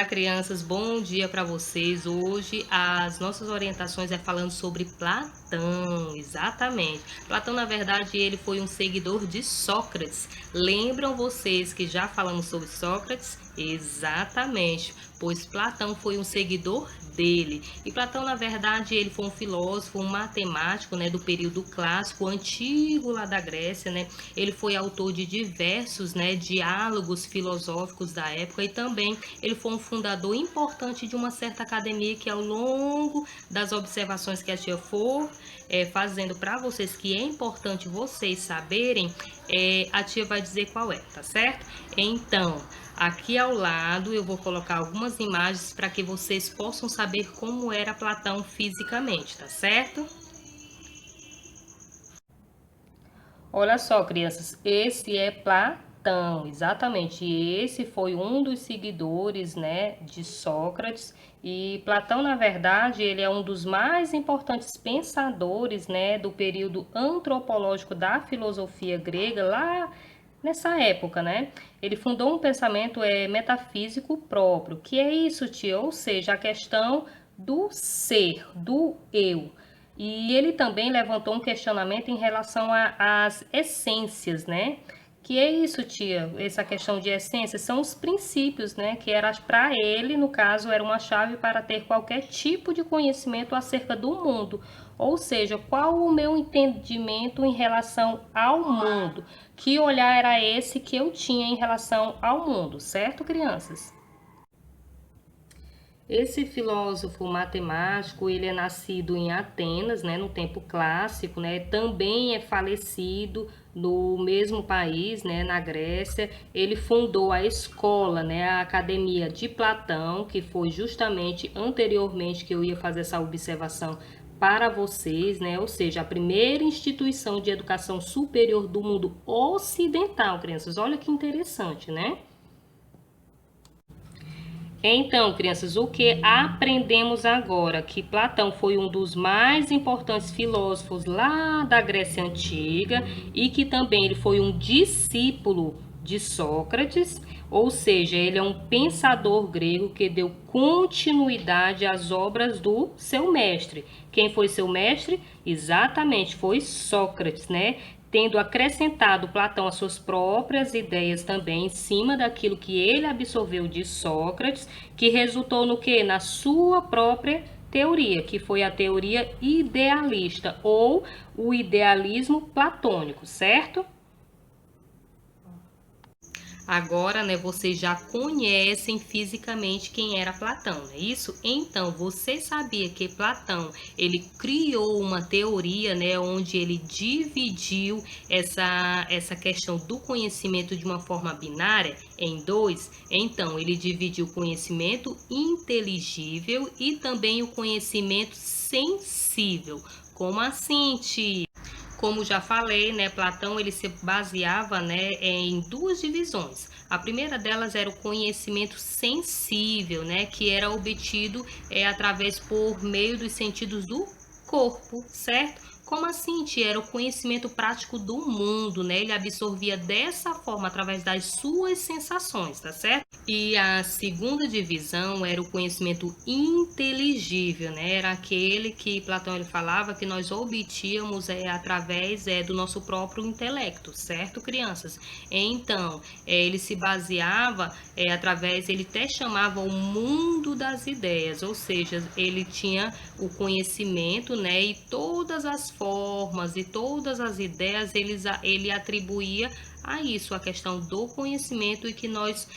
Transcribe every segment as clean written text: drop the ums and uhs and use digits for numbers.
Crianças, bom dia para vocês. Hoje as nossas orientações é falando sobre Platão, exatamente. Platão, na verdade, ele foi um seguidor de Sócrates. Lembram vocês que já falamos sobre Sócrates? Exatamente, pois Platão foi um seguidor dele. E Platão, na verdade, ele foi um filósofo, um matemático, né, do período clássico antigo lá da Grécia, né? Ele foi autor de diversos, né, diálogos filosóficos da época e também ele foi um fundador importante de uma certa academia que ao longo das observações que a tia for fazendo para vocês, que é importante vocês saberem, a tia vai dizer qual é, tá certo? Então, aqui ao lado eu vou colocar algumas imagens para que vocês possam saber como era Platão fisicamente, tá certo? Olha só, crianças, esse é Platão, exatamente. Esse foi um dos seguidores, né, de Sócrates. E Platão, na verdade, ele é um dos mais importantes pensadores, né, do período antropológico da filosofia grega lá nessa época, né? Ele fundou um pensamento metafísico próprio. Que é isso, tia? Ou seja, a questão do ser, do eu. E ele também levantou um questionamento em relação às essências, né? Que é isso, tia? Essa questão de essência são os princípios, né? Que era para ele, no caso, era uma chave para ter qualquer tipo de conhecimento acerca do mundo. Ou seja, qual o meu entendimento em relação ao mundo? Que olhar era esse que eu tinha em relação ao mundo, certo, crianças? Esse filósofo matemático, ele é nascido em Atenas, né, no tempo clássico, né, também é falecido no mesmo país, né, na Grécia. Ele fundou a escola, né, a Academia de Platão, que foi justamente anteriormente que eu ia fazer essa observação para vocês, né, ou seja, a primeira instituição de educação superior do mundo ocidental, crianças. Olha que interessante, né? Então, crianças, o que aprendemos agora? Que Platão foi um dos mais importantes filósofos lá da Grécia Antiga e que também ele foi um discípulo de Sócrates, ou seja, ele é um pensador grego que deu continuidade às obras do seu mestre. Quem foi seu mestre? Exatamente, foi Sócrates, né? Tendo acrescentado Platão as suas próprias ideias também em cima daquilo que ele absorveu de Sócrates, que resultou no que? Na sua própria teoria, que foi a teoria idealista ou o idealismo platônico, certo? Agora, né, vocês já conhecem fisicamente quem era Platão, não é isso? Então, você sabia que Platão, ele criou uma teoria, né, onde ele dividiu essa questão do conhecimento de uma forma binária em dois? Então, ele dividiu o conhecimento inteligível e também o conhecimento sensível. Como assim, tia? Como já falei, né, Platão ele se baseava, né, em duas divisões. A primeira delas era o conhecimento sensível, né, que era obtido através por meio dos sentidos do corpo, certo? Como assim, tia? Era o conhecimento prático do mundo, né? Ele absorvia dessa forma através das suas sensações, tá certo? E a segunda divisão era o conhecimento inteligível, né? Era aquele que Platão ele falava que nós obtínhamos através do nosso próprio intelecto, certo, crianças? Então, ele se baseava através, ele até chamava o mundo das ideias, ou seja, ele tinha o conhecimento, né? E todas as formas e todas as ideias ele atribuía a isso, a questão do conhecimento e que nós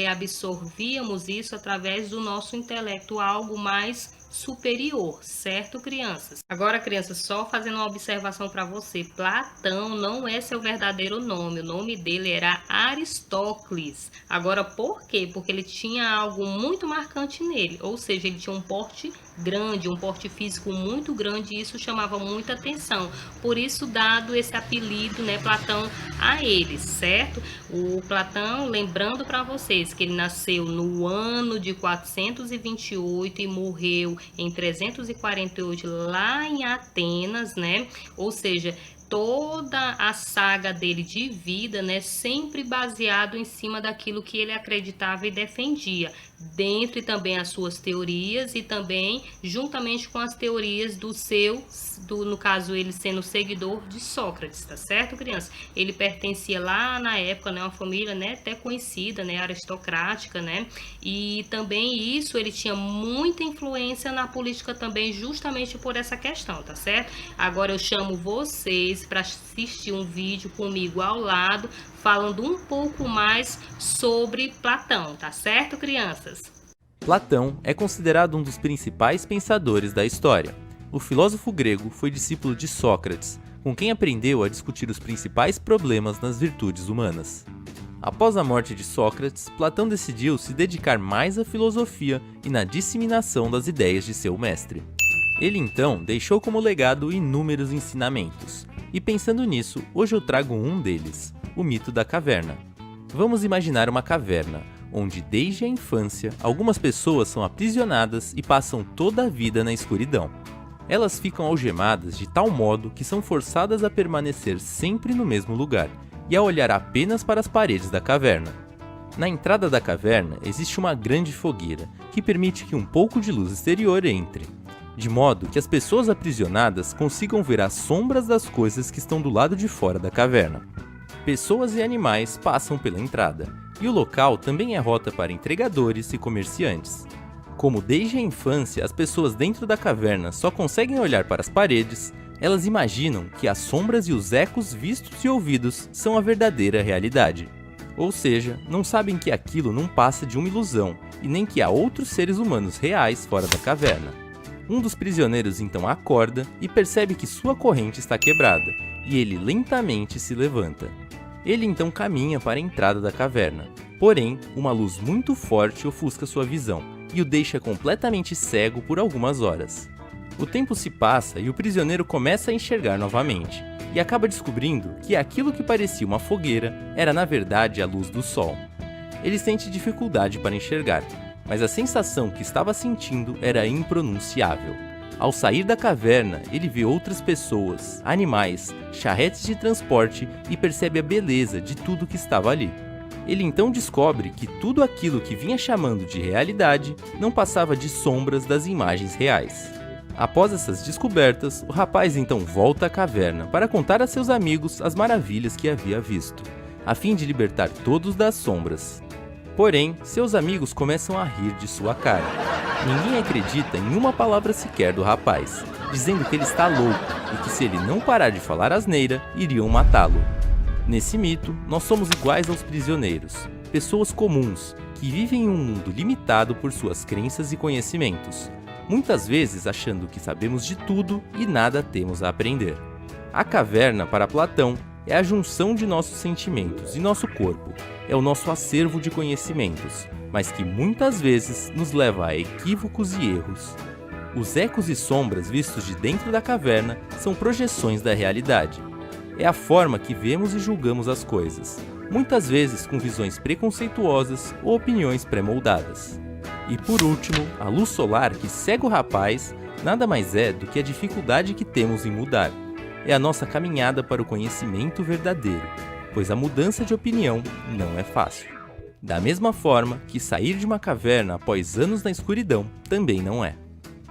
absorvíamos isso através do nosso intelecto, algo mais superior, certo, crianças? Agora, crianças, só fazendo uma observação para você, Platão não é seu verdadeiro nome, o nome dele era Aristócles. Agora, por quê? Porque ele tinha algo muito marcante nele, ou seja, ele tinha um porte grande, um porte físico muito grande e isso chamava muita atenção. Por isso, dado esse apelido, né, Platão a ele, certo? O Platão, lembrando para vocês que ele nasceu no ano de 428 e morreu em 348 lá em Atenas, né? Ou seja, toda a saga dele de vida, né, sempre baseado em cima daquilo que ele acreditava e defendia, dentre também as suas teorias e também juntamente com as teorias no caso ele sendo seguidor de Sócrates, tá certo, criança? Ele pertencia lá na época, né, uma família, né, até conhecida, né, aristocrática, né, e também isso ele tinha muita influência na política também, justamente por essa questão, tá certo? Agora eu chamo vocês para assistir um vídeo comigo ao lado, falando um pouco mais sobre Platão, tá certo, crianças? Platão é considerado um dos principais pensadores da história. O filósofo grego foi discípulo de Sócrates, com quem aprendeu a discutir os principais problemas nas virtudes humanas. Após a morte de Sócrates, Platão decidiu se dedicar mais à filosofia e na disseminação das ideias de seu mestre. Ele então deixou como legado inúmeros ensinamentos, e pensando nisso, hoje eu trago um deles, o mito da caverna. Vamos imaginar uma caverna, onde desde a infância algumas pessoas são aprisionadas e passam toda a vida na escuridão. Elas ficam algemadas de tal modo que são forçadas a permanecer sempre no mesmo lugar e a olhar apenas para as paredes da caverna. Na entrada da caverna existe uma grande fogueira que permite que um pouco de luz exterior entre, de modo que as pessoas aprisionadas consigam ver as sombras das coisas que estão do lado de fora da caverna. Pessoas e animais passam pela entrada, e o local também é rota para entregadores e comerciantes. Como desde a infância as pessoas dentro da caverna só conseguem olhar para as paredes, elas imaginam que as sombras e os ecos vistos e ouvidos são a verdadeira realidade. Ou seja, não sabem que aquilo não passa de uma ilusão, e nem que há outros seres humanos reais fora da caverna. Um dos prisioneiros então acorda e percebe que sua corrente está quebrada, e ele lentamente se levanta. Ele então caminha para a entrada da caverna, porém, uma luz muito forte ofusca sua visão e o deixa completamente cego por algumas horas. O tempo se passa e o prisioneiro começa a enxergar novamente, e acaba descobrindo que aquilo que parecia uma fogueira era na verdade a luz do sol. Ele sente dificuldade para enxergar, mas a sensação que estava sentindo era impronunciável. Ao sair da caverna, ele vê outras pessoas, animais, charretes de transporte e percebe a beleza de tudo que estava ali. Ele então descobre que tudo aquilo que vinha chamando de realidade não passava de sombras das imagens reais. Após essas descobertas, o rapaz então volta à caverna para contar a seus amigos as maravilhas que havia visto, a fim de libertar todos das sombras. Porém, seus amigos começam a rir de sua cara. Ninguém acredita em uma palavra sequer do rapaz, dizendo que ele está louco e que se ele não parar de falar asneira, iriam matá-lo. Nesse mito, nós somos iguais aos prisioneiros, pessoas comuns, que vivem em um mundo limitado por suas crenças e conhecimentos, muitas vezes achando que sabemos de tudo e nada temos a aprender. A caverna, para Platão, é a junção de nossos sentimentos e nosso corpo, é o nosso acervo de conhecimentos, mas que muitas vezes nos leva a equívocos e erros. Os ecos e sombras vistos de dentro da caverna são projeções da realidade. É a forma que vemos e julgamos as coisas, muitas vezes com visões preconceituosas ou opiniões pré-moldadas. E por último, a luz solar que cega o rapaz nada mais é do que a dificuldade que temos em mudar. É a nossa caminhada para o conhecimento verdadeiro, pois a mudança de opinião não é fácil. Da mesma forma que sair de uma caverna após anos na escuridão também não é.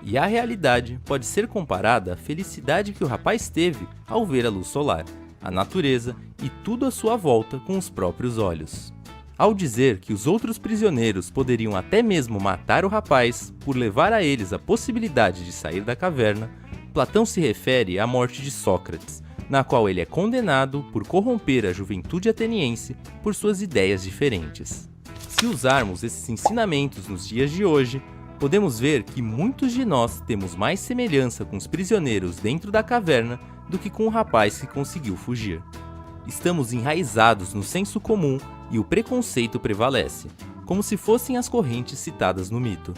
E a realidade pode ser comparada à felicidade que o rapaz teve ao ver a luz solar, a natureza e tudo à sua volta com os próprios olhos. Ao dizer que os outros prisioneiros poderiam até mesmo matar o rapaz por levar a eles a possibilidade de sair da caverna, Platão se refere à morte de Sócrates, na qual ele é condenado por corromper a juventude ateniense por suas ideias diferentes. Se usarmos esses ensinamentos nos dias de hoje, podemos ver que muitos de nós temos mais semelhança com os prisioneiros dentro da caverna do que com o rapaz que conseguiu fugir. Estamos enraizados no senso comum e o preconceito prevalece, como se fossem as correntes citadas no mito.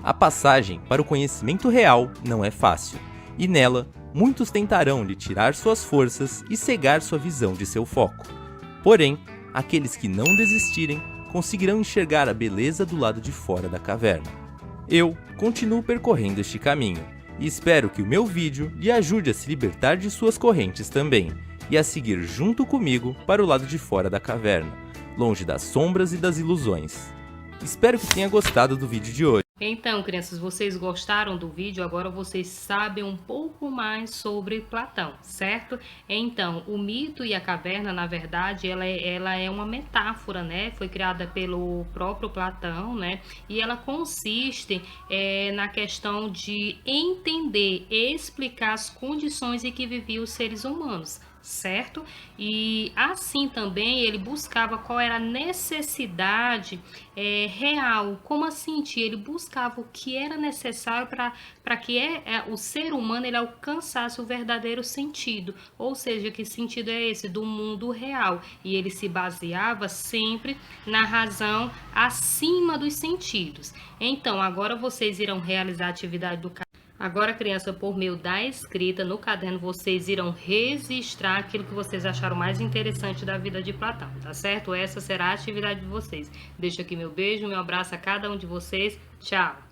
A passagem para o conhecimento real não é fácil, e nela, muitos tentarão lhe tirar suas forças e cegar sua visão de seu foco. Porém, aqueles que não desistirem conseguirão enxergar a beleza do lado de fora da caverna. Eu continuo percorrendo este caminho, E espero que o meu vídeo lhe ajude a se libertar de suas correntes também, e a seguir junto comigo para o lado de fora da caverna, longe das sombras e das ilusões. Espero que tenha gostado do vídeo de hoje. Então, crianças, vocês gostaram do vídeo? Agora vocês sabem um pouco mais sobre Platão, certo? Então, o mito e a caverna, na verdade, ela é uma metáfora, né? Foi criada pelo próprio Platão, né? E ela consiste na questão de entender, explicar as condições em que viviam os seres humanos, certo? E assim também ele buscava qual era a necessidade real. Como assim, tia? Ele buscava o que era necessário para que o ser humano ele alcançasse o verdadeiro sentido. Ou seja, que sentido é esse? Do mundo real. E ele se baseava sempre na razão acima dos sentidos. Então, agora vocês irão realizar a atividade do Agora, criança, por meio da escrita no caderno, vocês irão registrar aquilo que vocês acharam mais interessante da vida de Platão, tá certo? Essa será a atividade de vocês. Deixo aqui meu beijo, meu abraço a cada um de vocês. Tchau!